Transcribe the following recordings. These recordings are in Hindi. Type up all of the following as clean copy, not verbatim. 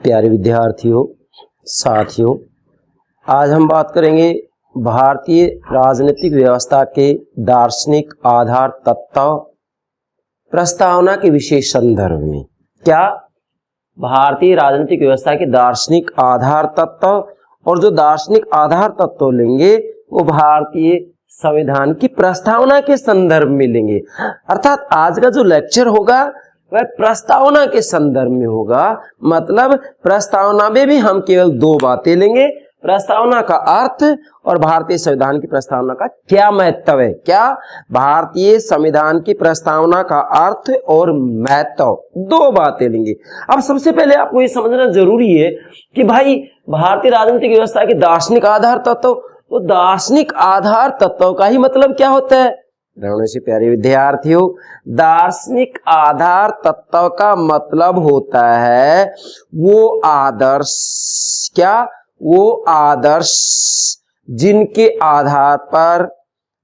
प्यारे विद्यार्थियों, साथियों, आज हम बात करेंगे भारतीय राजनीतिक व्यवस्था के दार्शनिक आधार तत्व प्रस्तावना के विशेष संदर्भ में। क्या भारतीय राजनीतिक व्यवस्था के दार्शनिक आधार तत्व और जो दार्शनिक आधार तत्व लेंगे वो भारतीय संविधान की प्रस्तावना के संदर्भ में लेंगे। अर्थात आज का जो लेक्चर होगा वह प्रस्तावना के संदर्भ में होगा। मतलब प्रस्तावना में भी हम केवल दो बातें लेंगे, प्रस्तावना का अर्थ और भारतीय संविधान की प्रस्तावना का क्या महत्व है। क्या भारतीय संविधान की प्रस्तावना का अर्थ और महत्व, दो बातें लेंगे। अब सबसे पहले आपको ये समझना जरूरी है कि भाई भारतीय राजनीतिक व्यवस्था के दार्शनिक आधार तत्व, तो दार्शनिक आधार तत्व का ही मतलब क्या होता है? ग्रहणों से प्यारे विद्यार्थियों, दार्शनिक आधार तत्व का मतलब होता है वो आदर्श, क्या वो आदर्श जिनके आधार पर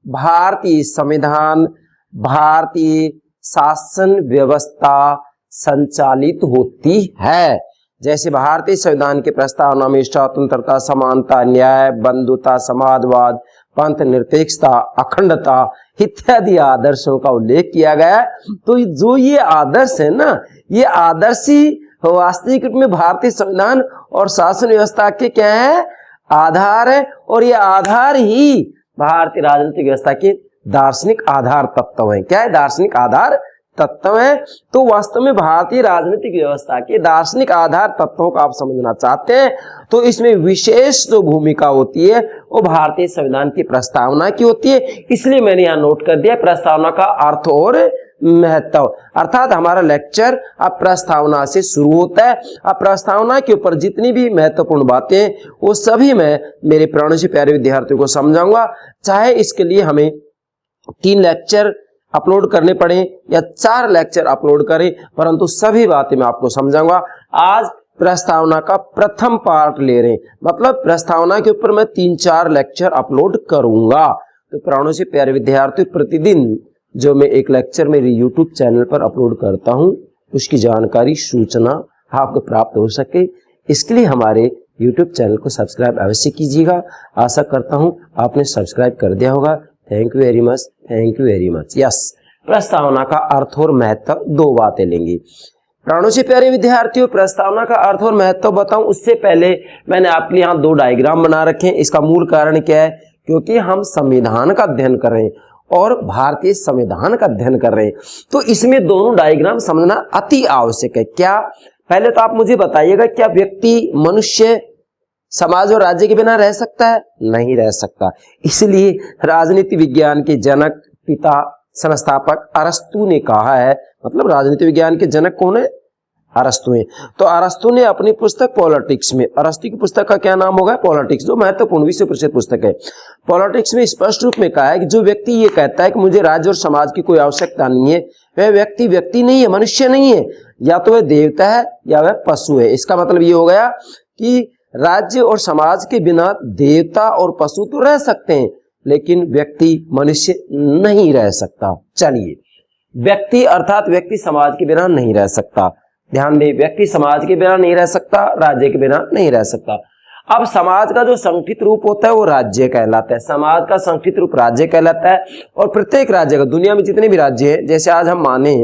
भारतीय संविधान, भारतीय शासन व्यवस्था संचालित होती है। जैसे भारतीय संविधान की प्रस्तावना में स्वतंत्रता, समानता, न्याय, बंधुता, समाजवाद, पंथ निरपेक्षता, अखंडता इत्यादि आदर्शों का उल्लेख किया गया है। तो जो ये आदर्श है ना, ये आदर्श ही वास्तविक रूप में भारतीय संविधान और शासन व्यवस्था के क्या है? आधार है। और ये आधार ही भारतीय राजनीतिक व्यवस्था के दार्शनिक आधार तत्व है। क्या है? दार्शनिक आधार तत्व है। तो वास्तव में भारतीय राजनीतिक व्यवस्था के दार्शनिक आधार तत्वों को आप समझना चाहते हैं तो इसमें विशेष जो भूमिका होती है वो भारतीय संविधान की प्रस्तावना की होती है। इसलिए मैंने यहाँ नोट कर दिया प्रस्तावना का अर्थ और महत्व। अर्थात हमारा लेक्चर अब प्रस्तावना से शुरू होता है। अब प्रस्तावना के ऊपर जितनी भी महत्वपूर्ण बातें हैं वो सभी मैं मेरे प्राणों से प्यारे विद्यार्थियों को समझाऊंगा। चाहे इसके लिए हमें 3 लेक्चर अपलोड करने पड़े या 4 लेक्चर अपलोड करें, परंतु सभी बातें मैं आपको समझाऊंगा। आज प्रस्तावना का प्रथम पार्ट ले रहे हैं, मतलब प्रस्तावना के ऊपर मैं 3-4 लेक्चर अपलोड करूंगा। तो प्राणों से प्यारे विद्यार्थी, प्रतिदिन जो मैं एक लेक्चर मेरे यूट्यूब चैनल पर अपलोड करता हूं उसकी जानकारी, सूचना आपको प्राप्त हो सके, इसके लिए हमारे यूट्यूब चैनल को सब्सक्राइब अवश्य कीजिएगा। आशा करता हूं आपने सब्सक्राइब कर दिया होगा। Thank you very much, thank you very much. Yes, प्रस्तावना का अर्थ और महत्व, दो बातें लेंगे। प्राणों से प्यारे विद्यार्थियों, प्रस्तावना का अर्थ और महत्व बताऊं उससे पहले मैंने आपके लिए यहाँ 2 डायग्राम बना रखे हैं। इसका मूल कारण क्या है? क्योंकि हम संविधान का अध्ययन कर रहे हैं और भारतीय संविधान का अध्ययन कर रहे हैं, तो इसमें दोनों डायग्राम समझना अति आवश्यक है। क्या? पहले तो आप मुझे बताइएगा, क्या व्यक्ति, मनुष्य समाज और राज्य के बिना रह सकता है? नहीं रह सकता। इसलिए राजनीति विज्ञान के जनक, पिता, संस्थापक अरस्तु ने कहा है, मतलब राजनीति विज्ञान के जनक कौन है? अरस्तु है। तो अरस्तु ने अपनी पुस्तक पॉलिटिक्स में, अरस्तु की पुस्तक का क्या नाम होगा? पॉलिटिक्स, जो महत्वपूर्ण विश्व प्रसिद्ध पुस्तक है। पॉलिटिक्स में स्पष्ट रूप में कहा है कि जो व्यक्ति ये कहता है कि मुझे राज्य और समाज की कोई आवश्यकता नहीं है, वह व्यक्ति नहीं है, मनुष्य नहीं है। या तो वह देवता है या वह पशु है। इसका मतलब ये हो गया कि राज्य और समाज के बिना देवता और पशु तो रह सकते हैं, लेकिन व्यक्ति, मनुष्य नहीं रह सकता। चलिए, व्यक्ति अर्थात व्यक्ति समाज के बिना नहीं रह सकता। ध्यान दें, व्यक्ति समाज के बिना नहीं रह सकता, राज्य के बिना नहीं रह सकता। अब समाज का जो संगठित रूप होता है वो राज्य कहलाता है, समाज का संगठित रूप राज्य कहलाता है। और प्रत्येक राज्य का, दुनिया में जितने भी राज्य हैं, जैसे आज हम माने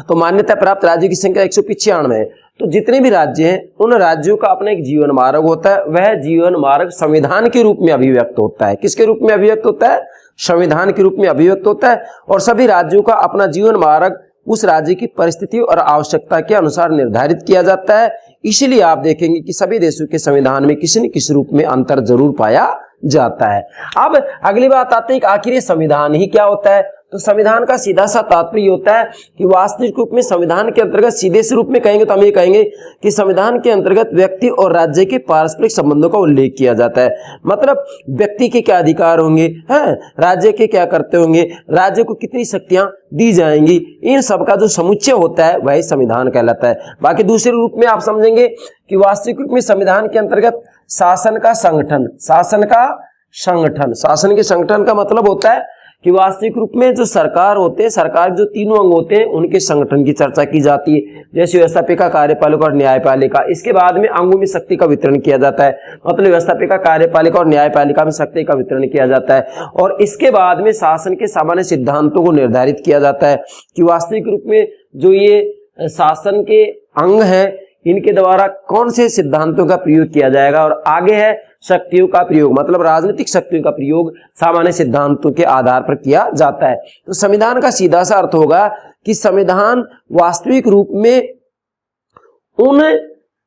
तो मान्यता प्राप्त राज्य की संख्या 195 है। तो जितने भी राज्य हैं उन राज्यों का अपना एक जीवन मार्ग होता है। वह जीवन मार्ग संविधान के रूप में अभिव्यक्त होता है। किसके रूप में अभिव्यक्त होता है? संविधान के रूप में अभिव्यक्त होता है। और सभी राज्यों का अपना जीवन मार्ग उस राज्य की परिस्थिति और आवश्यकता के अनुसार निर्धारित किया जाता है। इसीलिए आप देखेंगे कि सभी देशों के संविधान में किसी न किसी रूप में अंतर जरूर पाया जाता है। अब अगली बात आते हैं कि आखिर ये संविधान ही क्या होता है? तो संविधान का सीधा सा तात्पर्य होता है कि वास्तविक रूप में संविधान के अंतर्गत, सीधे से रूप में कहेंगे तो हम ये कहेंगे कि संविधान के अंतर्गत व्यक्ति और राज्य के पारस्परिक संबंधों का उल्लेख किया जाता है। मतलब व्यक्ति के क्या अधिकार होंगे, हैं, राज्य के क्या करते होंगे, राज्य को कितनी शक्तियां दी जाएंगी, इन सब का जो समुच्चय होता है वही संविधान कहलाता है। बाकी दूसरे रूप में आप समझेंगे कि वास्तविक रूप में संविधान के अंतर्गत शासन का संगठन, शासन के संगठन का मतलब होता है कि वास्तविक रूप में जो सरकार होते हैं, सरकार के जो तीनों अंग होते हैं उनके संगठन की चर्चा की जाती है, जैसे व्यवस्थापिका, कार्यपालिका और न्यायपालिका। इसके बाद में अंगों में शक्ति का वितरण किया जाता है, मतलब व्यवस्थापिका, कार्यपालिका और न्यायपालिका में शक्ति का वितरण किया जाता है। और इसके बाद में शासन के सामान्य सिद्धांतों को निर्धारित किया जाता है कि वास्तविक रूप में जो ये शासन के अंग हैं इनके द्वारा कौन से सिद्धांतों का प्रयोग किया जाएगा। और आगे है शक्तियों का प्रयोग, मतलब राजनीतिक शक्तियों का प्रयोग सामान्य सिद्धांतों के आधार पर किया जाता है। तो संविधान का सीधा सा अर्थ होगा कि संविधान वास्तविक रूप में उन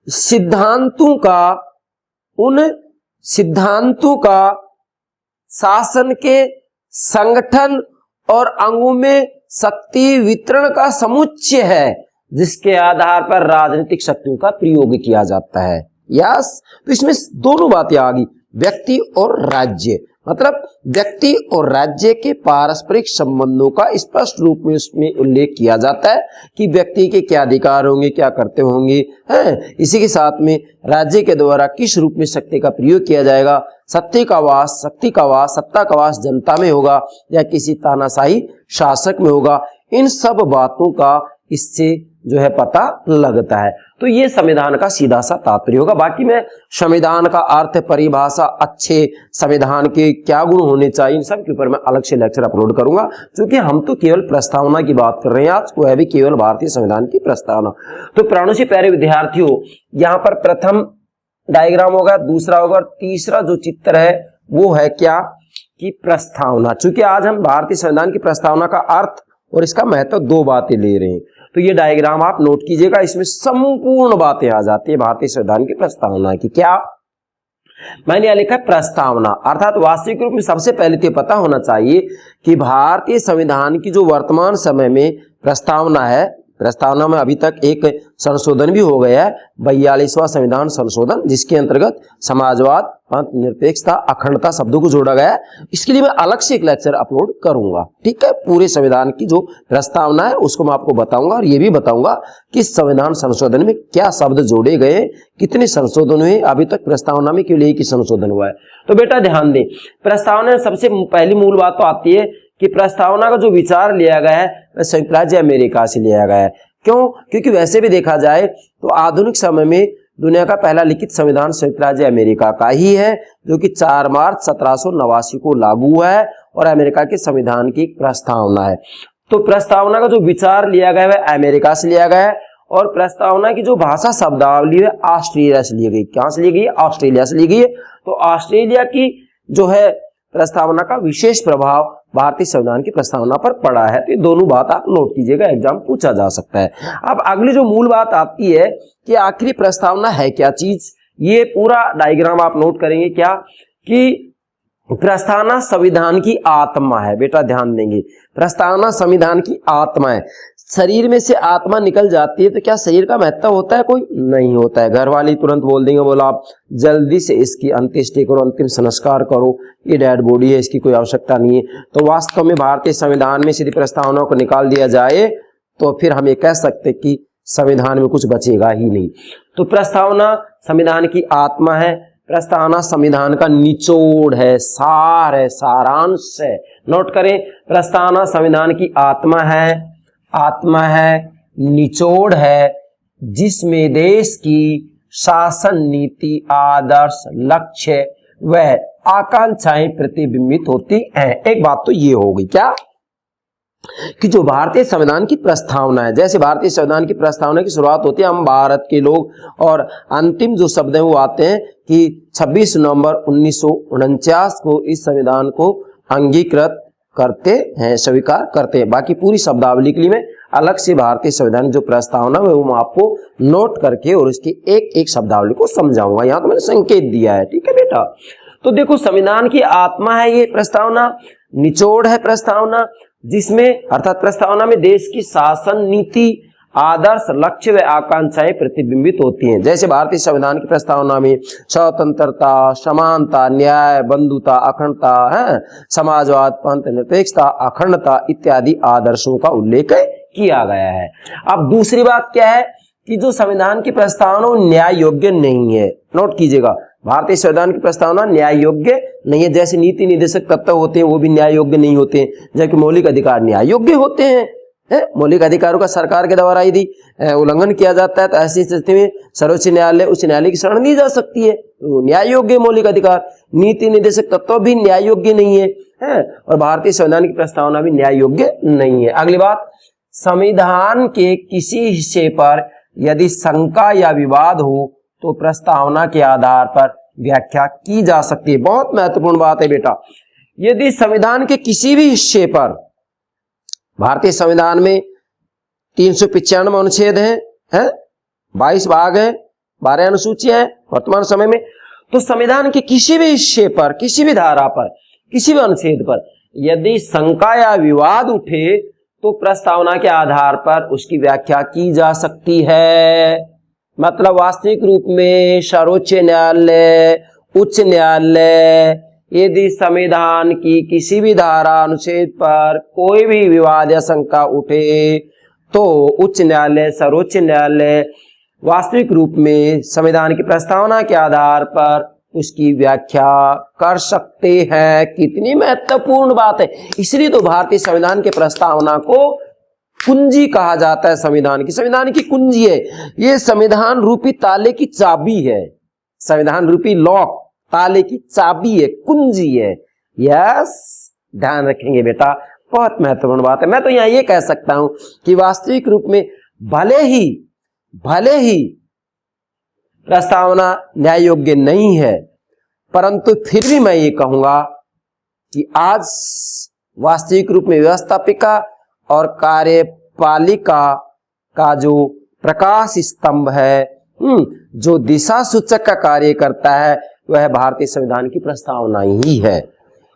सिद्धांतों का शासन के संगठन और अंगों में शक्ति वितरण का समुच्चय है, जिसके आधार पर राजनीतिक शक्तियों का प्रयोग किया जाता है। यस, तो इसमें दोनों बातें आ गई, व्यक्ति और राज्य, मतलब व्यक्ति और राज्य के पारस्परिक संबंधों का स्पष्ट रूप में उसमें उल्लेख किया जाता है कि व्यक्ति के क्या अधिकार होंगे, क्या करते होंगे, हैं। इसी के साथ में राज्य के द्वारा किस रूप में शक्ति का प्रयोग किया जाएगा, शक्ति का वास, सत्ता का वास जनता में होगा या किसी तानाशाही शासक में होगा, इन सब बातों का इससे जो है पता लगता है। तो ये संविधान का सीधा सा तात्पर्य होगा। बाकी मैं संविधान का अर्थ, परिभाषा, अच्छे संविधान के क्या गुण होने चाहिए, इन सब के ऊपर मैं अलग से लेक्चर अपलोड करूंगा, क्योंकि हम तो केवल प्रस्तावना की बात कर रहे हैं आज, वह भी केवल भारतीय संविधान की प्रस्तावना। तो प्राणों से प्यारे विद्यार्थियों, यहाँ पर प्रथम डायग्राम होगा, दूसरा होगा और तीसरा जो चित्र है वो है क्या कि प्रस्तावना। चूंकि आज हम भारतीय संविधान की प्रस्तावना का अर्थ और इसका महत्व दो बातें ले रहे हैं, तो ये डायग्राम आप नोट कीजिएगा, इसमें संपूर्ण बातें आ जाती है भारतीय संविधान की प्रस्तावना की। क्या मैंने यह लिखा है प्रस्तावना, अर्थात वास्तविक रूप में सबसे पहले तो पता होना चाहिए कि भारतीय संविधान की जो वर्तमान समय में प्रस्तावना है, प्रस्तावना में अभी तक एक संशोधन भी हो गया है, 42वां संविधान संशोधन, जिसके अंतर्गत समाजवाद, निरपेक्षता, अखंडता शब्दों को जोड़ा गया है। इसके लिए मैं अलग से एक लेक्चर अपलोड करूंगा, ठीक है। पूरे संविधान की जो प्रस्तावना है उसको मैं आपको बताऊंगा और ये भी बताऊंगा कि संविधान संशोधन में क्या शब्द जोड़े गए, कितने संशोधन हुए। अभी तक प्रस्तावना में केवल एक ही संशोधन हुआ है। तो बेटा ध्यान दें, प्रस्तावना में सबसे पहली मूल बात तो आती है कि प्रस्तावना का जो विचार लिया गया है वह संयुक्त राज्य अमेरिका से लिया गया है। क्यों? क्योंकि वैसे भी देखा जाए तो आधुनिक समय में दुनिया का पहला लिखित संविधान संयुक्त राज्य अमेरिका का ही है, जो कि 4 मार्च 1789 को लागू हुआ है और अमेरिका के संविधान की एक प्रस्तावना है। तो प्रस्तावना का जो विचार लिया गया है अमेरिका से लिया गया है और प्रस्तावना की जो भाषा शब्दावली है ऑस्ट्रेलिया से ली गई। कहां से ली गई? ऑस्ट्रेलिया से ली गई है। तो ऑस्ट्रेलिया की जो है प्रस्तावना का विशेष प्रभाव भारतीय संविधान की प्रस्तावना पर पड़ा है। तो ये दोनों बात आप नोट कीजिएगा, एग्जाम पूछा जा सकता है। अब अगली जो मूल बात आती है कि आखिरी प्रस्तावना है क्या चीज, ये पूरा डायग्राम आप नोट करेंगे क्या कि प्रस्तावना संविधान की आत्मा है। बेटा ध्यान देंगे, प्रस्तावना संविधान की आत्मा है। शरीर में से आत्मा निकल जाती है तो क्या शरीर का महत्व होता है? कोई नहीं होता है। घर वाले तुरंत बोल देंगे, बोला आप जल्दी से इसकी अंत्येष्टि करो, अंतिम संस्कार करो, ये डेड बॉडी है, इसकी कोई आवश्यकता नहीं है। तो वास्तव में भारतीय संविधान में यदि प्रस्तावना को निकाल दिया जाए तो फिर हम ये कह सकते कि संविधान में कुछ बचेगा ही नहीं। तो प्रस्तावना संविधान की आत्मा है, प्रस्तावना संविधान का निचोड़ है, सार है, सारांश है। नोट करें, प्रस्तावना संविधान की आत्मा है, निचोड़ है, जिसमें देश की शासन नीति, आदर्श, लक्ष्य व आकांक्षाएं प्रतिबिंबित होती हैं। एक बात तो ये हो गई क्या कि जो भारतीय संविधान की प्रस्तावना है, जैसे भारतीय संविधान की प्रस्तावना की शुरुआत होती है हम भारत के लोग, और अंतिम जो शब्द है वो आते हैं कि 26 नवंबर 1949 को इस संविधान को अंगीकृत करते हैं, स्वीकार करते हैं। बाकी पूरी शब्दावली के लिए मैं अलग से भारतीय संविधान जो प्रस्तावना है वो मैं आपको नोट करके और इसकी एक एक शब्दावली को समझाऊंगा। यहाँ तो मैंने संकेत दिया है, ठीक है बेटा। तो देखो, संविधान की आत्मा है ये प्रस्तावना, निचोड़ है प्रस्तावना, जिसमें अर्थात प्रस्तावना में देश की शासन नीति, आदर्श, लक्ष्य व आकांक्षाएं प्रतिबिंबित होती हैं। जैसे भारतीय संविधान की प्रस्तावना में स्वतंत्रता, समानता, न्याय, बंधुता, अखंडता है, समाजवाद, पंथ, निरपेक्षता, अखंडता इत्यादि आदर्शों का उल्लेख किया गया है। अब दूसरी बात क्या है कि जो संविधान की प्रस्तावना न्याय योग्य नहीं है। नोट कीजिएगा, भारतीय संविधान की प्रस्तावना न्याय योग्य नहीं है। जैसे नीति निर्देशक तत्व होते हैं वो भी न्याय योग्य नहीं होते हैं, जबकि मौलिक अधिकार न्याय योग्य होते हैं। मौलिक अधिकारों का सरकार के द्वारा यदि उल्लंघन किया जाता है तो ऐसी स्थिति में सर्वोच्च न्यायालय उच्च न्यायालय की शरण ली जा सकती है। तो न्याय योग्य मौलिक अधिकार, नीति निर्देशक तत्व भी न्याय योग्य नहीं है, और भारतीय संविधान की प्रस्तावना भी न्याय योग्य नहीं है। अगली बात, संविधान के किसी हिस्से पर यदि शंका या विवाद हो तो प्रस्तावना के आधार पर व्याख्या की जा सकती है। बहुत महत्वपूर्ण बात है बेटा। यदि संविधान के किसी भी हिस्से पर, भारतीय संविधान में 395 अनुच्छेद हैं, 22 भाग हैं, 12 अनुसूचियां हैं वर्तमान समय में, तो संविधान के किसी भी हिस्से पर, किसी भी धारा पर, किसी भी अनुच्छेद पर यदि शंका या विवाद उठे तो प्रस्तावना के आधार पर उसकी व्याख्या की जा सकती है। मतलब वास्तविक रूप में सर्वोच्च न्यायालय, उच्च न्यायालय यदि संविधान की किसी भी धारा अनुच्छेद पर कोई भी विवाद या शंका उठे तो उच्च न्यायालय, सर्वोच्च न्यायालय वास्तविक रूप में संविधान की प्रस्तावना के आधार पर उसकी व्याख्या कर सकते हैं। कितनी महत्वपूर्ण बात है। इसलिए तो भारतीय संविधान के प्रस्तावना को कुंजी कहा जाता है। संविधान की कुंजी है। ये संविधान रूपी ताले की चाबी है। संविधान रूपी लॉक ताले की चाबी है, कुंजी है। यस, ध्यान रखेंगे बेटा, बहुत महत्वपूर्ण बात है। मैं तो यहाँ ये कह सकता हूं कि वास्तविक रूप में भले ही प्रस्तावना न्याय योग्य नहीं है, परंतु फिर भी मैं ये कहूंगा कि आज वास्तविक रूप में व्यवस्थापिका और कार्यपालिका का जो प्रकाश स्तंभ है, जो दिशा सूचक का कार्य करता है, वह भारतीय संविधान की प्रस्तावना ही है।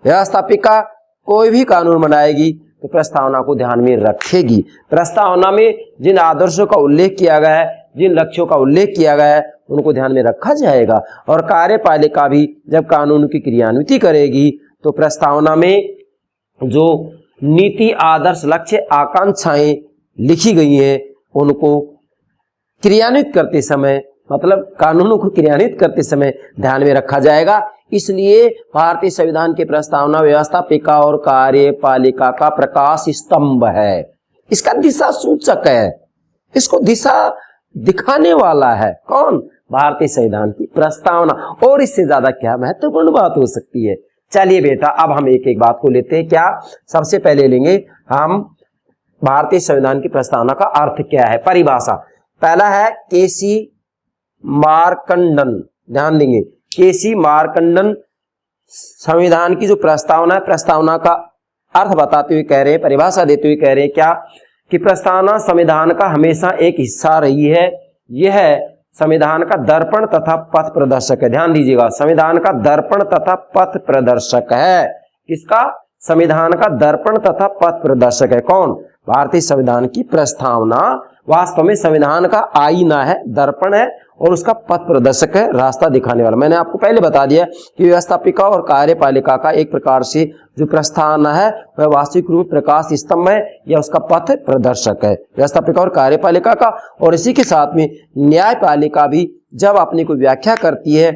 व्यवस्थापिका कोई भी कानून बनाएगी तो प्रस्तावना को ध्यान में रखेगी। प्रस्तावना में जिन आदर्शों का उल्लेख किया गया है, जिन लक्ष्यों का उल्लेख किया गया है, उनको ध्यान में रखा जाएगा। और कार्यपालिका भी जब कानून की क्रियान्विति करेगी तो प्रस्तावना में जो नीति, आदर्श, लक्ष्य, आकांक्षाएं लिखी गई हैं उनको क्रियान्वित करते समय, मतलब कानूनों को क्रियान्वित करते समय ध्यान में रखा जाएगा। इसलिए भारतीय संविधान की प्रस्तावना व्यवस्थापिका और कार्यपालिका का प्रकाश स्तंभ है। इसका दिशा सूचक है, इसको दिशा दिखाने वाला है। कौन? भारतीय संविधान की प्रस्तावना। और इससे ज्यादा क्या महत्वपूर्ण बात हो सकती है। चलिए बेटा, अब हम एक एक बात को लेते हैं। क्या? सबसे पहले लेंगे हम भारतीय संविधान की प्रस्तावना का अर्थ क्या है, परिभाषा। पहला है केसी मार्कंडन, ध्यान देंगे, केसी मार्कंडन संविधान की जो प्रस्तावना है, प्रस्तावना का अर्थ बताते हुए कह रहे हैं, परिभाषा देते हुए कह रहे हैं क्या कि प्रस्तावना संविधान का हमेशा एक हिस्सा रही है। यह संविधान का दर्पण तथा पथ प्रदर्शक है। ध्यान दीजिएगा, संविधान का दर्पण तथा पथ प्रदर्शक है। किसका? संविधान का दर्पण तथा पथ प्रदर्शक है। कौन? भारतीय संविधान की प्रस्तावना वास्तव में संविधान का आईना है, दर्पण है, और उसका पथ प्रदर्शक है, रास्ता दिखाने वाला। मैंने आपको पहले बता दिया कि व्यवस्थापिका और कार्यपालिका का एक प्रकार से जो प्रस्तावना है वह वास्तविक रूप प्रकाश स्तंभ है या उसका पथ प्रदर्शक है, व्यवस्थापिका और कार्यपालिका का। और इसी के साथ में न्यायपालिका भी जब अपनी कोई व्याख्या करती है,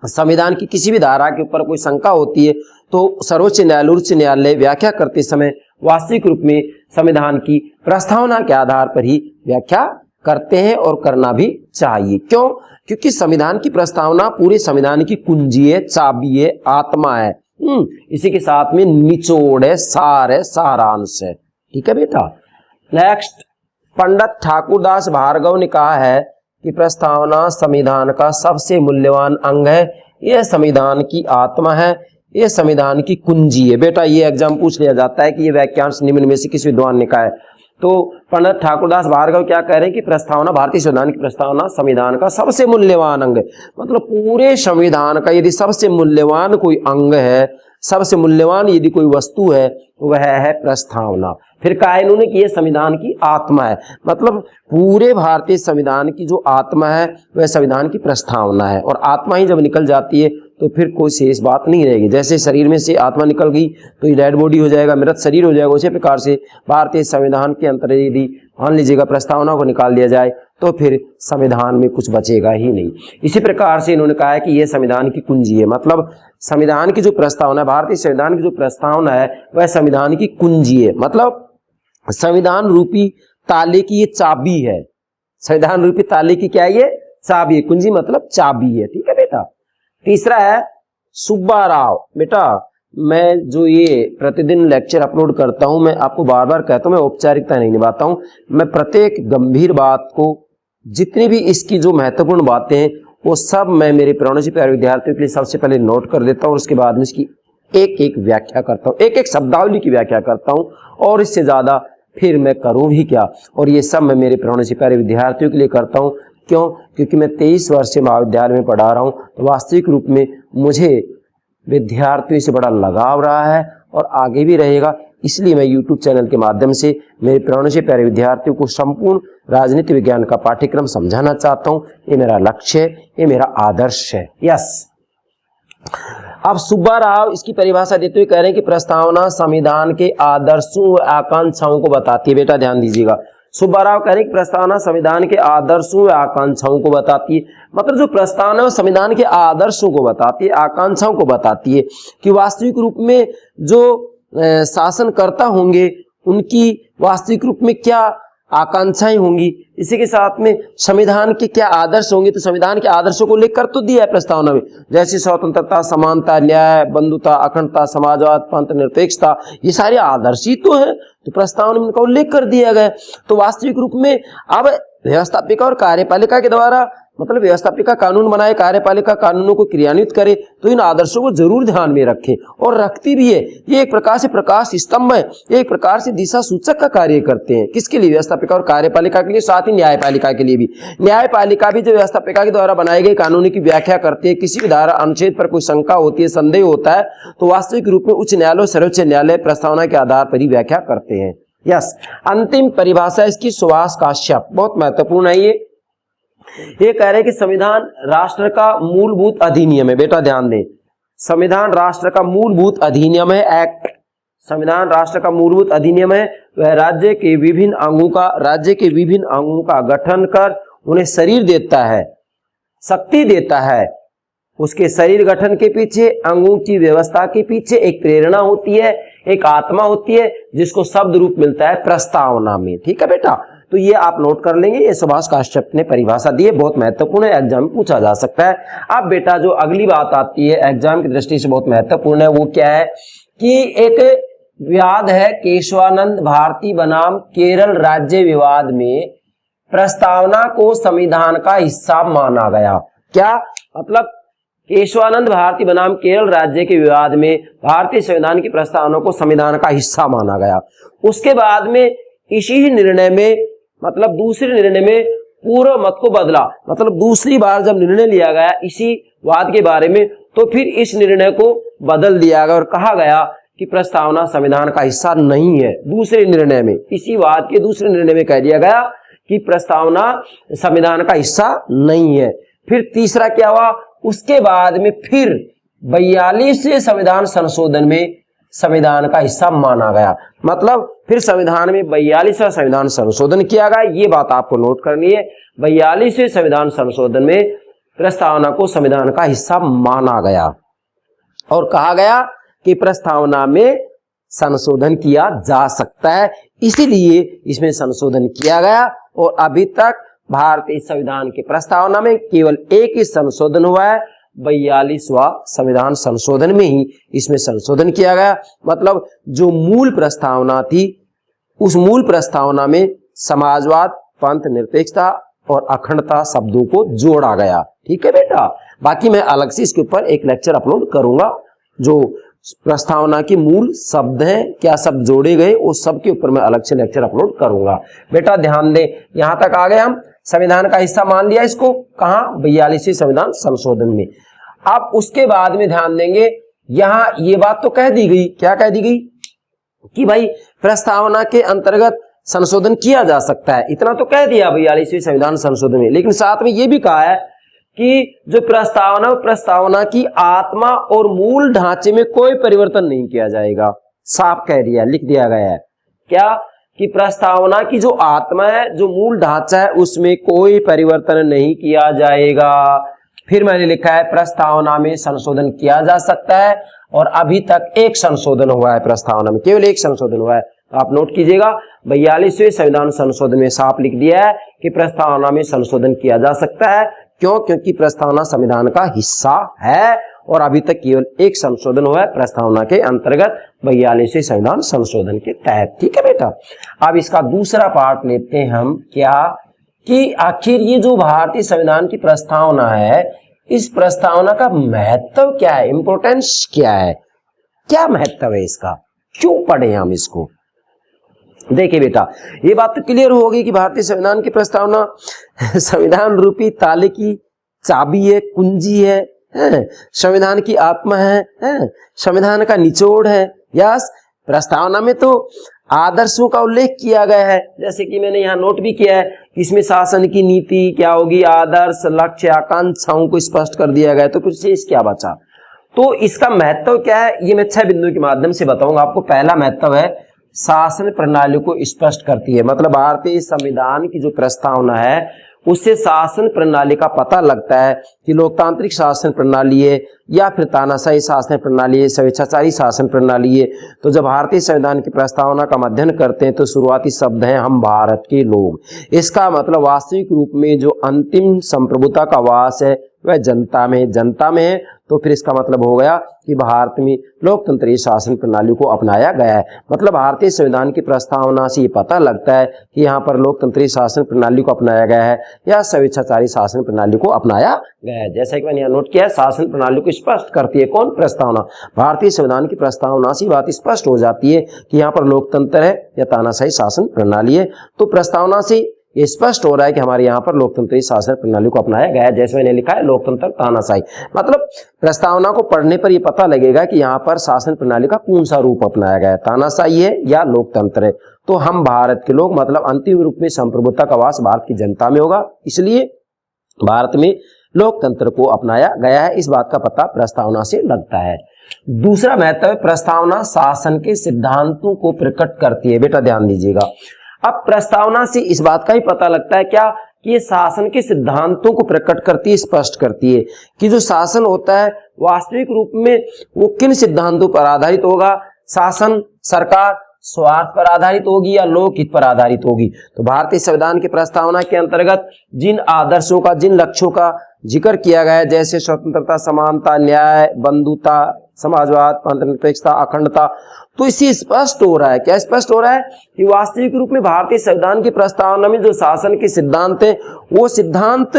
संविधान की किसी भी धारा के ऊपर कोई शंका होती है तो सर्वोच्च न्यायालय, उच्च न्यायालय व्याख्या करते समय वास्तविक रूप में संविधान की प्रस्तावना के आधार पर ही व्याख्या करते हैं और करना भी चाहिए। क्यों? क्योंकि संविधान की प्रस्तावना पूरे संविधान की कुंजी है, चाबी है, आत्मा है। इसी के साथ में निचोड़ है, सार है, सारांश है। ठीक है बेटा। नेक्स्ट, पंडित ठाकुरदास भार्गव ने कहा है कि प्रस्तावना संविधान का सबसे मूल्यवान अंग है। यह संविधान की आत्मा है, यह संविधान की कुंजी है। बेटा ये एग्जाम पूछ लिया जाता है कि ये वाक्यांश निम्न में से किस विद्वान ने कहा है। तो पंडित ठाकुरदास भार्गव क्या कह रहे हैं कि प्रस्तावना, भारतीय संविधान की प्रस्तावना संविधान का सबसे मूल्यवान अंग है। मतलब पूरे संविधान का यदि सबसे मूल्यवान कोई अंग है, सबसे मूल्यवान यदि कोई वस्तु है, वह है प्रस्तावना। फिर कहा इन्होंने कि यह संविधान की आत्मा है। मतलब पूरे भारतीय संविधान की जो आत्मा है वह संविधान की प्रस्तावना है। और आत्मा ही जब निकल जाती है तो फिर कोई शेष बात नहीं रहेगी। जैसे शरीर में से आत्मा निकल गई तो ये डेड बॉडी हो जाएगा, मृत शरीर हो जाएगा। उसी प्रकार से भारतीय संविधान के अंतर्गत यदि मान लीजिएगा प्रस्तावना को निकाल दिया जाए तो फिर संविधान में कुछ बचेगा ही नहीं। इसी प्रकार से इन्होंने कहा है कि यह संविधान की कुंजी है, मतलब संविधान की जो प्रस्तावना, भारतीय संविधान की जो प्रस्तावना है वह संविधान की कुंजी है, मतलब संविधान रूपी ताले की ये चाबी है। संविधान रूपी ताले की क्या है? ये चाबी है। कुंजी मतलब चाबी है, ठीक है बेटा। तीसरा है सुब्बा राव। बेटा मैं जो ये प्रतिदिन लेक्चर अपलोड करता हूं, मैं आपको बार बार कहता हूं, मैं औपचारिकता नहीं निभाता हूं। मैं प्रत्येक गंभीर बात को, जितनी भी इसकी जो महत्वपूर्ण बातें हैं वो सब मैं मेरे प्राणों से प्यारे विद्यार्थियों के लिए सबसे पहले नोट कर देता हूं और उसके बाद में इसकी एक एक व्याख्या करता हूं, एक एक शब्दावली की व्याख्या करता हूं, और इससे ज्यादा फिर मैं करूं भी क्या। और ये सब मैं मेरे प्राणों से प्यारे विद्यार्थियों के लिए करता हूं। क्यों? क्योंकि मैं 23 वर्ष से महाविद्यालय में पढ़ा रहा हूं, तो वास्तविक रूप में मुझे विद्यार्थियों से बड़ा लगाव रहा है और आगे भी रहेगा। इसलिए मैं YouTube चैनल के माध्यम से मेरे प्राणों से प्यारे विद्यार्थियों को संपूर्ण राजनीति विज्ञान का पाठ्यक्रम समझाना चाहता हूं। ये मेरा लक्ष्य है, ये मेरा आदर्श है। यस। अब सुब्बा राव इसकी परिभाषा देते हुए कह रहे हैं कि प्रस्तावना संविधान के आदर्शों व आकांक्षाओं को बताती है। बेटा ध्यान दीजिएगा, सुब्बा राव कह रहे हैं कि प्रस्तावना संविधान के आदर्शों व आकांक्षाओं को बताती है। मतलब जो प्रस्तावना संविधान के आदर्शों को बताती है, आकांक्षाओं को बताती है कि वास्तविक रूप में जो शासनकर्ता होंगे उनकी वास्तविक रूप में क्या आकांक्षाएं होंगी, इसी के साथ में संविधान के क्या आदर्श होंगे। तो संविधान के आदर्शों को लेकर तो दिया है प्रस्तावना में, जैसे स्वतंत्रता, समानता, न्याय, बंधुता, अखंडता, समाजवाद, पंथ निरपेक्षता, ये सारे आदर्श ही तो हैं। तो प्रस्तावना में उनका उल्लेख कर दिया गया। तो वास्तविक रूप में अब व्यवस्थापिका और कार्यपालिका के द्वारा, मतलब व्यवस्थापिका कानून बनाए, कार्यपालिका कानूनों को क्रियान्वित करे, तो इन आदर्शों को जरूर ध्यान में रखें, और रखती भी है। ये एक प्रकार से प्रकाश स्तंभ है, एक प्रकार से दिशा सूचक का कार्य करते हैं। किसके लिए? व्यवस्थापिका और कार्यपालिका के लिए, साथ ही न्यायपालिका के लिए भी। न्यायपालिका भी जो व्यवस्थापिका के द्वारा बनाए गए कानून की व्याख्या करती है। किसी भी धारा अनुच्छेद पर कोई शंका होती है, संदेह होता है, तो वास्तविक रूप में उच्च न्यायालय, सर्वोच्च न्यायालय प्रस्तावना के आधार पर ही व्याख्या करते हैं। यस। अंतिम परिभाषा इसकी सुभाष काश्यप, बहुत महत्वपूर्ण है। ये कह रहे हैं कि संविधान राष्ट्र का मूलभूत अधिनियम है। बेटा ध्यान दें, संविधान राष्ट्र का मूलभूत अधिनियम है, एक्ट। संविधान राष्ट्र का मूलभूत अधिनियम है। वह राज्य के विभिन्न अंगों का गठन कर उन्हें शरीर देता है, शक्ति देता है। उसके शरीर गठन के पीछे, अंगों की व्यवस्था के पीछे एक प्रेरणा होती है, एक आत्मा होती है, जिसको शब्द रूप मिलता है प्रस्तावना में। ठीक है बेटा, तो ये आप नोट कर लेंगे। ये सुभाष काश्यप ने परिभाषा दी है, बहुत महत्वपूर्ण है, एग्जाम में पूछा जा सकता है। अब बेटा जो अगली बात आती है, एग्जाम की दृष्टि से बहुत महत्वपूर्ण है, वो क्या है कि एक विवाद है केशवानंद भारती बनाम केरल राज्य विवाद में प्रस्तावना को संविधान का हिस्सा माना गया। क्या मतलब? केशवानंद भारती बनाम केरल राज्य के विवाद में भारतीय संविधान की प्रस्तावना को संविधान का हिस्सा माना गया। उसके बाद में इसी निर्णय में, मतलब दूसरे निर्णय में पूर्व मत को बदला, मतलब दूसरी बार जब निर्णय लिया गया इसी वाद के बारे में, तो फिर इस निर्णय को बदल दिया गया और कहा गया कि प्रस्तावना संविधान का हिस्सा नहीं है। दूसरे निर्णय में, इसी वाद के दूसरे निर्णय में कह दिया गया कि प्रस्तावना संविधान का हिस्सा नहीं है। फिर तीसरा क्या हुआ? उसके बाद में फिर 42वें संविधान संशोधन में संविधान का हिस्सा माना गया। मतलब फिर संविधान में 42वां संविधान संशोधन किया गया। ये बात आपको नोट करनी है। 42वें संविधान संशोधन में प्रस्तावना को संविधान का हिस्सा माना गया और कहा गया कि प्रस्तावना में संशोधन किया जा सकता है, इसीलिए इसमें संशोधन किया गया। और अभी तक भारतीय संविधान की प्रस्तावना में केवल एक ही संशोधन हुआ है, 42वां संविधान संशोधन में ही इसमें संशोधन किया गया। मतलब जो मूल प्रस्तावना थी, उस मूल प्रस्तावना में समाजवाद, पंथ निरपेक्षता और अखंडता शब्दों को जोड़ा गया। ठीक है बेटा, बाकी मैं अलग से इसके ऊपर एक लेक्चर अपलोड करूंगा। जो प्रस्तावना के मूल शब्द हैं, क्या शब्द जोड़े गए, उस सब के ऊपर मैं अलग से लेक्चर अपलोड करूंगा। बेटा ध्यान दें, यहां तक आ गए हम। संविधान का हिस्सा मान लिया इसको, कहां? 42वें संविधान संशोधन में। अब उसके बाद में ध्यान देंगे, यहां ये बात तो कह दी गई, क्या कह दी गई कि भाई प्रस्तावना के अंतर्गत संशोधन किया जा सकता है, इतना तो कह दिया 42वें संविधान संशोधन में। लेकिन साथ में ये भी कहा है कि जो प्रस्तावना की आत्मा और मूल ढांचे में कोई परिवर्तन नहीं किया जाएगा। साफ कह दिया, लिख दिया गया है क्या कि प्रस्तावना की जो आत्मा है, जो मूल ढांचा है, उसमें कोई परिवर्तन नहीं किया जाएगा। फिर मैंने लिखा है प्रस्तावना में संशोधन किया जा सकता है, और अभी तक एक संशोधन हुआ है प्रस्तावना में, केवल एक संशोधन हुआ है। आप नोट कीजिएगा, 42वें संविधान संशोधन में साफ लिख दिया है कि प्रस्तावना में संशोधन किया जा सकता है। क्यों? क्योंकि प्रस्तावना संविधान का हिस्सा है, और अभी तक केवल एक संशोधन हुआ है प्रस्तावना के अंतर्गत 42वें संविधान संशोधन के तहत। ठीक है बेटा, अब इसका दूसरा पार्ट लेते हैं हम, क्या कि आखिर ये जो भारतीय संविधान की प्रस्तावना है, इस प्रस्तावना का महत्व क्या है, इंपोर्टेंस क्या है, क्या महत्व है इसका, क्यों पढ़े हम इसको। देखिए बेटा, ये बात तो क्लियर होगी कि भारतीय संविधान की प्रस्तावना संविधान रूपी ताले की चाबी है, कुंजी है, संविधान की आत्मा है, संविधान का निचोड़ है। यस, प्रस्तावना में तो आदर्शों का उल्लेख किया गया है, जैसे कि मैंने यहाँ नोट भी किया है कि इसमें शासन की नीति क्या होगी, आदर्श, लक्ष्य, आकांक्षाओं को स्पष्ट कर दिया गया है। तो फिर शेष क्या बचा? तो इसका महत्व क्या है, ये मैं 6 बिंदुओं के माध्यम से बताऊंगा आपको। पहला महत्व है शासन प्रणाली को स्पष्ट करती है, मतलब भारतीय संविधान की जो प्रस्तावना है उससे शासन प्रणाली का पता लगता है कि लोकतांत्रिक शासन प्रणाली है या फिर तानाशाही शासन प्रणाली है, स्वेच्छाचारी शासन प्रणाली है। तो जब भारतीय संविधान की प्रस्तावना का अध्ययन करते हैं तो शुरुआती शब्द है हम भारत के लोग। इसका मतलब वास्तविक रूप में जो अंतिम संप्रभुता का वास है वह जनता में है। तो फिर इसका मतलब हो गया कि भारत में लोकतंत्रीय शासन प्रणाली को अपनाया गया है। मतलब भारतीय संविधान की प्रस्तावना से ये पता लगता है कि यहाँ पर लोकतंत्रीय शासन प्रणाली को अपनाया गया है या स्वेच्छाचारी शासन प्रणाली को अपनाया गया है। जैसा कि मैंने यहाँ नोट किया है, शासन प्रणाली को स्पष्ट करती है कौन? प्रस्तावना। भारतीय संविधान की प्रस्तावना से बात स्पष्ट हो जाती है कि यहाँ पर लोकतंत्र है या तानाशाही शासन प्रणाली है। तो प्रस्तावना से ये स्पष्ट हो रहा है कि हमारे यहाँ पर लोकतंत्री शासन प्रणाली को अपनाया गया है। जैसे मैंने लिखा है लोकतंत्र तानाशाही, मतलब प्रस्तावना को पढ़ने पर यह पता लगेगा कि यहाँ पर शासन प्रणाली का कौन सा रूप अपनाया गया है, तानाशाही है या लोकतंत्र है। तो हम भारत के लोग, मतलब अंतिम रूप में संप्रभुता का वास भारत की जनता में होगा, इसलिए भारत में लोकतंत्र को अपनाया गया है। इस बात का पता प्रस्तावना से लगता है। दूसरा महत्व है प्रस्तावना शासन के सिद्धांतों को प्रकट करती है। बेटा ध्यान दीजिएगा, अब प्रस्तावना से इस बात का ही पता लगता है क्या कि ये शासन के सिद्धांतों को प्रकट करती है, स्पष्ट करती है कि जो शासन होता है वास्तविक रूप में वो किन सिद्धांतों पर आधारित होगा। शासन, सरकार स्वार्थ पर आधारित होगी या लोकहित पर आधारित होगी। तो भारतीय संविधान की प्रस्तावना के अंतर्गत जिन आदर्शों का, जिन लक्ष्यों का जिक्र किया गया है, जैसे स्वतंत्रता, समानता, न्याय, बंधुता, समाजवाद, धर्मनिरपेक्षता, अखंडता, तो इसी स्पष्ट हो रहा है, क्या स्पष्ट हो रहा है कि वास्तविक रूप में भारतीय संविधान की प्रस्तावना में जो शासन के सिद्धांत हैं वो सिद्धांत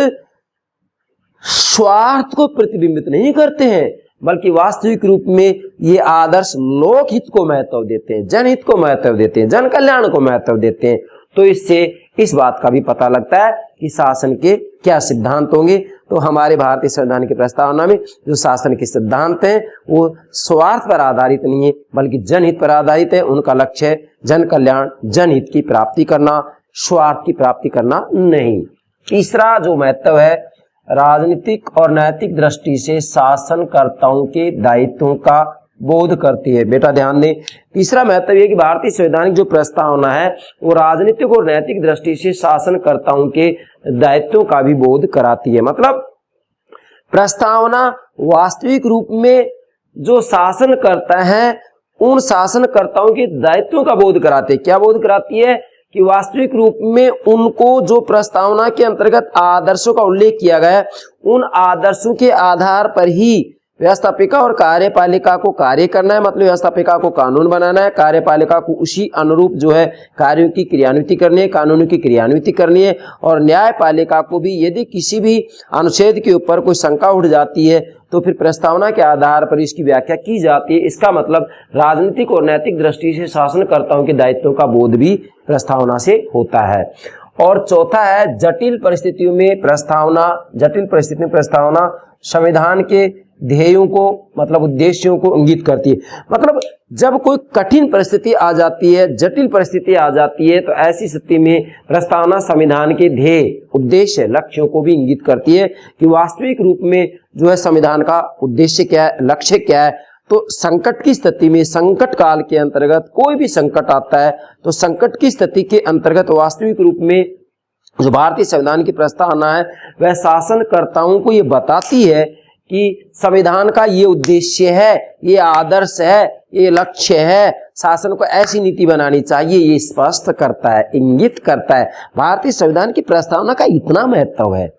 स्वार्थ को प्रतिबिंबित नहीं करते हैं, बल्कि वास्तविक रूप में ये आदर्श लोकहित को महत्व देते हैं, जनहित को महत्व देते हैं, जन कल्याण को महत्व देते हैं। तो इससे इस बात का भी पता लगता है कि शासन के क्या सिद्धांत होंगे। तो हमारे भारतीय संविधान की प्रस्तावना में जो शासन के सिद्धांत हैं वो स्वार्थ पर आधारित नहीं है, बल्कि जनहित पर आधारित है। उनका लक्ष्य है जन कल्याण, जनहित की प्राप्ति करना, स्वार्थ की प्राप्ति करना नहीं। तीसरा जो महत्व है राजनीतिक और नैतिक दृष्टि से शासनकर्ताओं के दायित्वों का बोध करती है। बेटा ध्यान दें, तीसरा महत्व यह कि भारतीय संविधान की जो प्रस्तावना है वो राजनीतिक और नैतिक दृष्टि से शासनकर्ताओं के दायित्वों का भी बोध कराती है। मतलब प्रस्तावना वास्तविक रूप में जो शासन करता है उन शासनकर्ताओं के दायित्वों का बोध कराते हैं। क्या बोध कराती है कि वास्तविक रूप में उनको जो प्रस्तावना के अंतर्गत आदर्शों का उल्लेख किया गया है उन आदर्शों के आधार पर ही व्यवस्थापिका और कार्यपालिका को कार्य करना है। मतलब व्यवस्थापिका को कानून बनाना है, कार्यपालिका को उसी अनुरूप जो है कार्यों की क्रियान्विति करनी है, कानूनों की क्रियान्विति करनी है। और न्यायपालिका को भी यदि किसी भी अनुच्छेद के ऊपर कोई शंका उठ जाती है तो फिर प्रस्तावना के आधार पर इसकी व्याख्या की जाती है। इसका मतलब राजनीतिक और नैतिक दृष्टि से शासनकर्ताओं के दायित्वों का बोध भी प्रस्तावना से होता है। और चौथा है जटिल परिस्थितियों में प्रस्तावना संविधान के ध्येयों को, मतलब उद्देश्यों को इंगित करती है। मतलब जब कोई कठिन परिस्थिति आ जाती है, जटिल परिस्थिति आ जाती है, तो ऐसी स्थिति में प्रस्तावना संविधान के ध्येय, उद्देश्य, लक्ष्यों को भी इंगित करती है कि वास्तविक रूप में जो है संविधान का उद्देश्य क्या है, लक्ष्य क्या है। तो संकट की स्थिति में, संकट काल के अंतर्गत कोई भी संकट आता है तो संकट की स्थिति के अंतर्गत वास्तविक रूप में जो भारतीय संविधान की प्रस्तावना है वह शासनकर्ताओं को ये बताती है कि संविधान का ये उद्देश्य है, ये आदर्श है, ये लक्ष्य है, शासन को ऐसी नीति बनानी चाहिए, ये स्पष्ट करता है, इंगित करता है। भारतीय संविधान की प्रस्तावना का इतना महत्व है।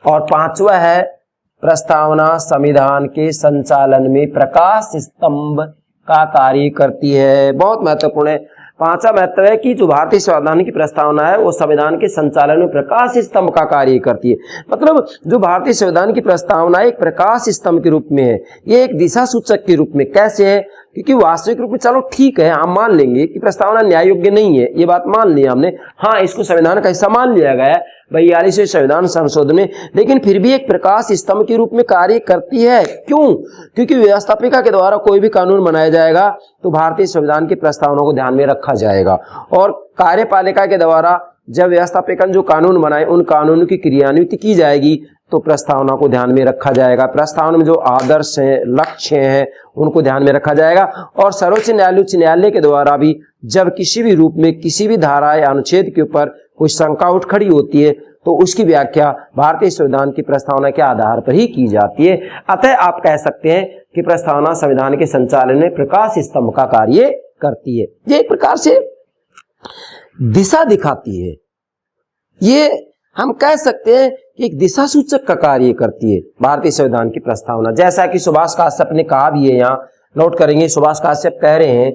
और पांचवा है, प्रस्तावना संविधान के संचालन में प्रकाश स्तंभ का कार्य करती है। बहुत महत्वपूर्ण है। पांचवा महत्व है कि जो भारतीय संविधान की प्रस्तावना है वो संविधान के संचालन में प्रकाश स्तंभ का कार्य करती है। मतलब जो भारतीय संविधान की प्रस्तावना एक प्रकाश स्तंभ के रूप में है, ये एक दिशा सूचक के रूप में। कैसे है? क्योंकि वास्तविक रूप में चलो ठीक है, हम मान लेंगे कि प्रस्तावना न्याय योग्य नहीं है, ये बात मान ली हमने, हाँ इसको संविधान का हिस्सा मान लिया गया है 42वें संविधान संशोधन में, लेकिन फिर भी एक प्रकाश स्तंभ के रूप में कार्य करती है। क्यों? क्योंकि व्यवस्थापिका के द्वारा कोई भी कानून बनाया जाएगा तो भारतीय संविधान की प्रस्तावना को ध्यान में रखा जाएगा, और कार्यपालिका के द्वारा जब व्यवस्थापिका जो कानून बनाए उन कानूनों की क्रियान्वित की जाएगी तो प्रस्तावना को ध्यान में रखा जाएगा। प्रस्तावना में जो आदर्श हैं, लक्ष्य हैं, उनको ध्यान में रखा जाएगा। और सर्वोच्च न्यायालय के द्वारा भी जब किसी भी रूप में किसी भी धारा या अनुच्छेद के ऊपर कोई शंका उठ खड़ी होती है तो उसकी व्याख्या भारतीय संविधान की प्रस्तावना के आधार पर ही की जाती है। अतः आप कह सकते हैं कि प्रस्तावना संविधान के संचालन में प्रकाश स्तंभ का कार्य करती है। ये एक प्रकार से दिशा दिखाती है। ये हम कह सकते हैं कि एक दिशा सूचक का कार्य करती है भारतीय संविधान की प्रस्तावना। जैसा कि सुभाष काश्यप ने कहा भी है, यहाँ नोट करेंगे, सुभाष काश्यप कह रहे हैं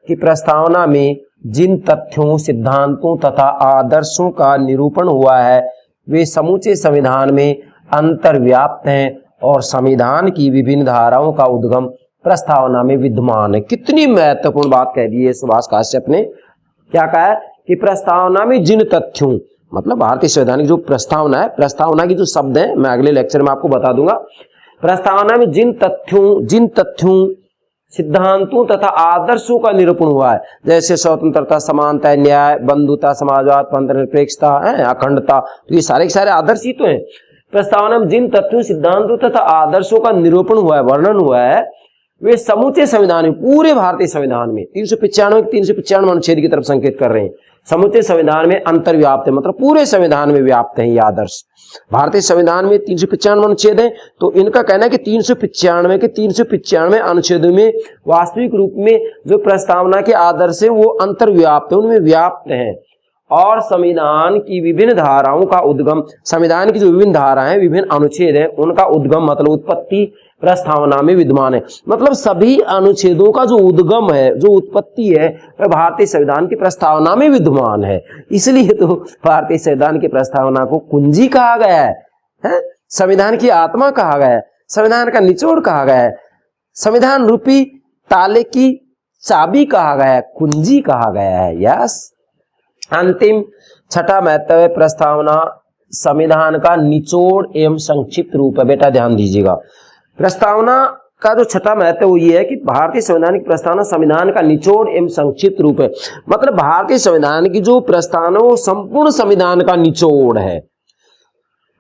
कि प्रस्तावना में जिन तथ्यों, सिद्धांतों तथा आदर्शों का निरूपण हुआ है वे समूचे संविधान में अंतर्व्याप्त हैं और संविधान की विभिन्न धाराओं का उद्गम प्रस्तावना में विद्यमान है। कितनी महत्वपूर्ण बात कह दी है सुभाष काश्यप ने। क्या कहा है कि प्रस्तावना में जिन तथ्यों, मतलब भारतीय संविधान की जो प्रस्तावना है, प्रस्तावना की जो शब्द है मैं अगले लेक्चर में आपको बता दूंगा। प्रस्तावना में जिन तथ्यों, सिद्धांतों तथा आदर्शों का निरूपण हुआ है, जैसे स्वतंत्रता, समानता, न्याय, बंधुता, समाजवाद, पंथनिरपेक्षता, अखंडता, तो ये सारे के सारे आदर्श ही तो हैं। प्रस्तावना में जिन तथ्यों, सिद्धांतों तथा आदर्शों का निरूपण हुआ है, वर्णन हुआ है, वे समूचे संविधान में, पूरे भारतीय संविधान में 395 अनुच्छेद की तरफ संकेत कर रहे हैं। समूचे संविधान में अंतर्व्याप्त है, मतलब पूरे संविधान में व्याप्त है ये आदर्श। भारतीय संविधान में 395 अनुच्छेद है, तो इनका कहना है कि 395 अनुच्छेदों में वास्तविक रूप में जो प्रस्तावना के आदर्श है वो अंतर्व्याप्त है, उनमें व्याप्त है। और संविधान की विभिन्न धाराओं का उद्गम, संविधान की जो विभिन्न धाराएं, विभिन्न अनुच्छेद हैं, उनका उद्गम मतलब उत्पत्ति प्रस्तावना में विद्यमान है। मतलब सभी अनुच्छेदों का जो उद्गम है, जो उत्पत्ति है, वह भारतीय संविधान की प्रस्तावना में विद्यमान है। इसलिए तो भारतीय संविधान की प्रस्तावना को कुंजी कहा गया है, संविधान की आत्मा कहा गया है, संविधान का निचोड़ कहा गया है, संविधान रूपी ताले की चाबी कहा गया है, कुंजी कहा गया है। यस। अंतिम छठा महत्व है, प्रस्तावना संविधान का निचोड़ एवं संक्षिप्त रूप है। बेटा ध्यान दीजिएगा, प्रस्तावना का जो छठा महत्व वो ये है कि भारतीय संविधान की प्रस्तावना संविधान का निचोड़ एवं संक्षिप्त रूप है। मतलब भारतीय संविधान की जो प्रस्तावना वो संपूर्ण संविधान का निचोड़ है।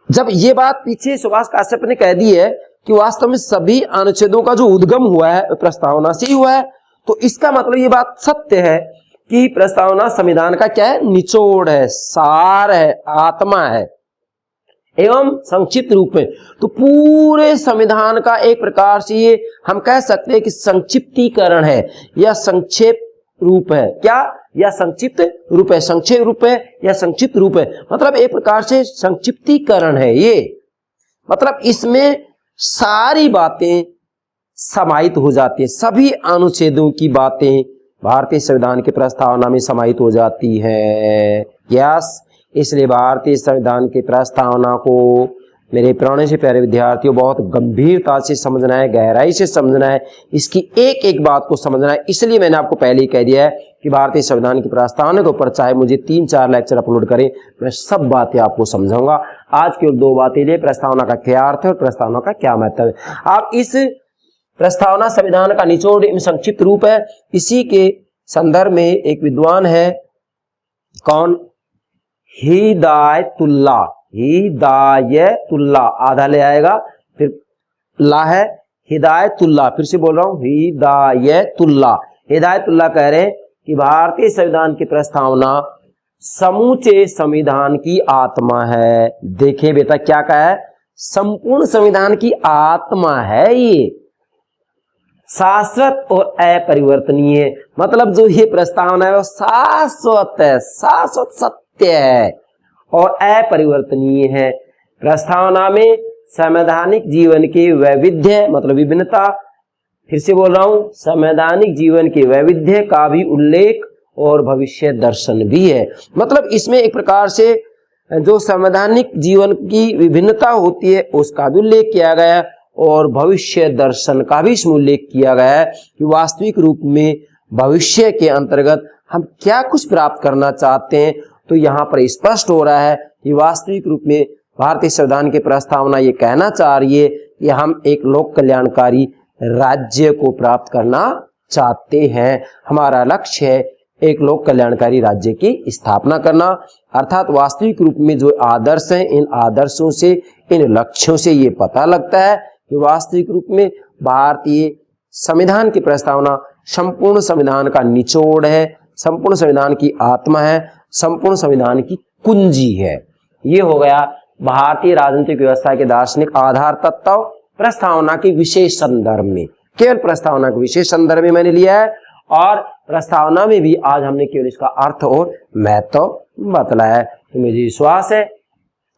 जब ये बात पीछे सुभाष काश्यप ने कह दी है कि वास्तव में सभी अनुच्छेदों का जो उद्गम हुआ है प्रस्तावना से ही हुआ है, तो इसका मतलब ये बात सत्य है कि प्रस्तावना संविधान का क्या है? निचोड़ है, सार है, आत्मा है एवं संक्षिप्त रूप में। तो पूरे संविधान का एक प्रकार से ये हम कह सकते हैं कि संक्षिप्तीकरण है या संक्षेप रूप है। क्या? या संक्षिप्त रूप है, संक्षेप रूप है या संक्षिप्त रूप है, मतलब एक प्रकार से संक्षिप्तीकरण है ये। मतलब इसमें सारी बातें समाहित हो जाती है, सभी अनुच्छेदों की बातें भारतीय संविधान की प्रस्तावना में समाहित हो जाती है। यस, इसलिए भारतीय संविधान की प्रस्तावना को मेरे प्राणों से प्यारे विद्यार्थियों बहुत गंभीरता से समझना है, गहराई से समझना है, इसकी एक एक बात को समझना है। इसलिए मैंने आपको पहले ही कह दिया है कि भारतीय संविधान की प्रस्तावना के ऊपर चाहे मुझे 3-4 लेक्चर अपलोड करें, मैं सब बातें आपको समझाऊंगा। आज केवल 2 बातें लिए, प्रस्तावना का क्या अर्थ है और प्रस्तावना का क्या महत्व है। आप इस प्रस्तावना संविधान का निचोड़ एवं संक्षिप्त रूप है, इसी के संदर्भ में एक विद्वान है, कौन? हिदायतुल्लाह, आधा ले आएगा फिर ला है, हिदायतुल्लाह, फिर से बोल रहा हूं हिदायतुल्लाह, हिदायतुल्लाह कह रहे हैं कि भारतीय संविधान की प्रस्तावना समूचे संविधान की आत्मा है। देखें बेटा क्या कहा है, संपूर्ण संविधान की आत्मा है ये, शाश्वत और अपरिवर्तनीय, मतलब जो ये प्रस्तावना है वो शाश्वत है, शाश्वत सत्य है और अपरिवर्तनीय है। प्रस्तावना में संवैधानिक जीवन के वैविध्य मतलब विभिन्नता, फिर से बोल रहा हूं, संवैधानिक जीवन के वैविध्य का भी उल्लेख और भविष्य दर्शन भी है। मतलब इसमें एक प्रकार से जो संवैधानिक जीवन की विभिन्नता होती है उसका भी उल्लेख किया गया है और भविष्य दर्शन का भी इसमें उल्लेख किया गया है कि वास्तविक रूप में भविष्य के अंतर्गत हम क्या कुछ प्राप्त करना चाहते हैं। तो यहाँ पर स्पष्ट हो रहा है कि वास्तविक रूप में भारतीय संविधान की प्रस्तावना ये कहना चाह रही है कि हम एक लोक कल्याणकारी राज्य को प्राप्त करना चाहते हैं। हमारा लक्ष्य है एक लोक कल्याणकारी राज्य की स्थापना करना, अर्थात वास्तविक रूप में जो आदर्श हैं, इन आदर्शों से, इन लक्ष्यों से ये पता लगता है कि वास्तविक रूप में भारतीय संविधान की प्रस्तावना संपूर्ण संविधान का निचोड़ है, संपूर्ण संविधान की आत्मा है, संपूर्ण संविधान की कुंजी है। ये हो गया भारतीय राजनीतिक व्यवस्था के दार्शनिक आधार तत्व प्रस्तावना के विशेष संदर्भ में, केवल प्रस्तावना के विशेष संदर्भ में मैंने लिया है और प्रस्तावना में भी आज हमने केवल इसका अर्थ और महत्व बतलाया है। तो मुझे विश्वास है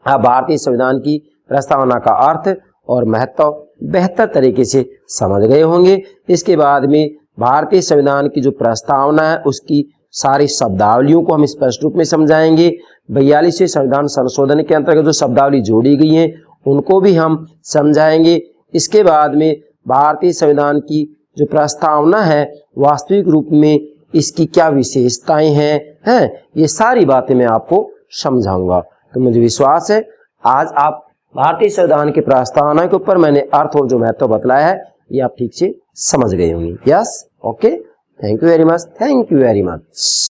आप भारतीय संविधान की प्रस्तावना का अर्थ और महत्व बेहतर तरीके से समझ गए होंगे। इसके बाद में भारतीय संविधान की जो प्रस्तावना है उसकी सारी शब्दावलियों को हम स्पष्ट रूप में समझाएंगे। 42वें संविधान संशोधन के अंतर्गत जो शब्दावली जोड़ी गई है उनको भी हम समझाएंगे। इसके बाद में भारतीय संविधान की जो प्रस्तावना है वास्तविक रूप में इसकी क्या विशेषताएं हैं ये सारी बातें मैं आपको समझाऊंगा। तो मुझे विश्वास है आज आप भारतीय संविधान की प्रस्तावना के ऊपर मैंने अर्थ और जो महत्व बतलाया है ये आप ठीक से समझ गए होंगे। Yes, okay, thank you very much, thank you very much.